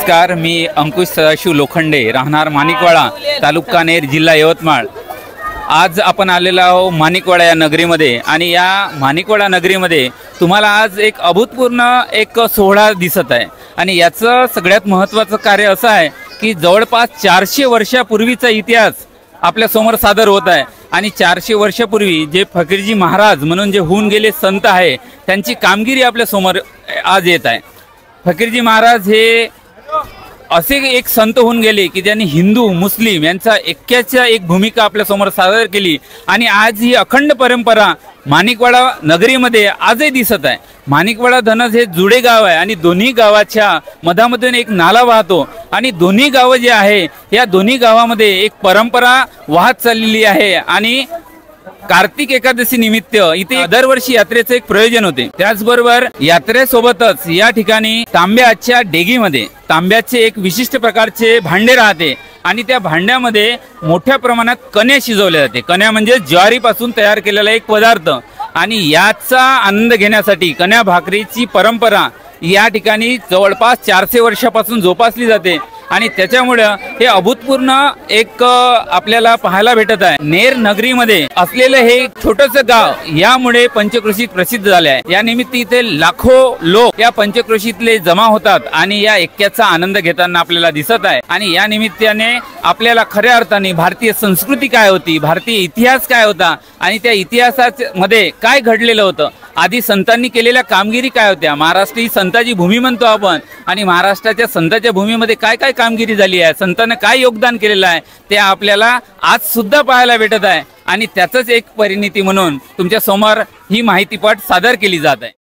नमस्कार, मी अंकुश सदाशिव लोखंडे, राहणार माणिकवाडा, तालुका नेर, जिल्हा यवतमाळ। आज आपण आलेलो आहोत माणिकवाडा या नगरीमध्ये आणि या माणिकवाडा नगरीमध्ये तुम्हाला आज एक अभूतपूर्व एक सोहळा दिसत आहे आणि याचं सगळ्यात महत्त्वाचं कार्य असं आहे की जवळपास 400 वर्षापूर्वीचा इतिहास आपल्या समोर सादर होत आहे आणि 400 वर्षापूर्वी जे फकीरजी महाराज म्हणून जे होऊन गेले संत आहे त्यांची कामगिरी आपल्या समोर आज येत आहे। फकीरजी महाराज हे असे एक संत होऊन गेले की ज्यांनी हिंदू मुस्लिम यांचा ऐक्याची एक भूमिका आपल्या समोर सादर केली आणि आज ही अखंड परंपरा माणिकवाडा नगरीमध्ये आजही दिसत आहे। माणिकवाडा धनस हे जुडे गाव आहे आणि दोन्ही गावाच्या मधामधून एक नाला वाहतो आणि दोन्ही गाव जे आहे या दोन्ही गावामध्ये एक परंपरा वाहत चाललेली आहे आणि कार्तिक एकादशी निमित्त इथे दरवर्षी यात्रेचे एक प्रयोजन होते। त्याचबरोबर यात्रेसोबतच या ठिकाणी तांब्याच्या डेगीमध्ये तांब्याचे एक विशिष्ट प्रकारचे भांडे राहते आणि त्या भांड्यामध्ये मोठ्या प्रमाणात कण्या शिजवले जाते। कण्या म्हणजे ज्वारीपासून तयार केलेला एक पदार्थ आणि याचा आनंद घेण्यासाठी कण्या भाकरीची परंपरा या ठिकाणी जवळपास 400 वर्षापासून जोपासली जाते आणि त्याच्यामुळे हे अभूतपूर्व एक आपल्याला पाहायला भेटत आहे। नेर नगरीमध्ये असलेले हे छोटंसं गाव यामुळे पंचक्रोशीत प्रसिद्ध झाले आहे। या निमित्त इथे लाखो लोक या पंचक्रोशीतले जमा होतात आणि या ऐक्याचा आनंद घेताना आपल्याला दिसत आहे आणि या निमित्ताने आपल्याला खऱ्या अर्थाने भारतीय संस्कृती काय होती, भारतीय इतिहास काय होता आणि त्या इतिहासामध्ये काय घडलेलं होतं, आधी संतांनी केलेल्या कामगिरी काय होत्या, महाराष्ट्र ही संताची भूमी म्हणतो आपण आणि महाराष्ट्राच्या संतांच्या भूमीमध्ये काय काय कामगिरी झाली आहे, संतांनी काय योगदान केलेलं आहे ते आपल्याला आज सुद्धा पाहायला भेटत आहे आणि त्याचंच एक परिणिती म्हणून तुमच्या समोर ही माहितीपट सादर केली जात आहे।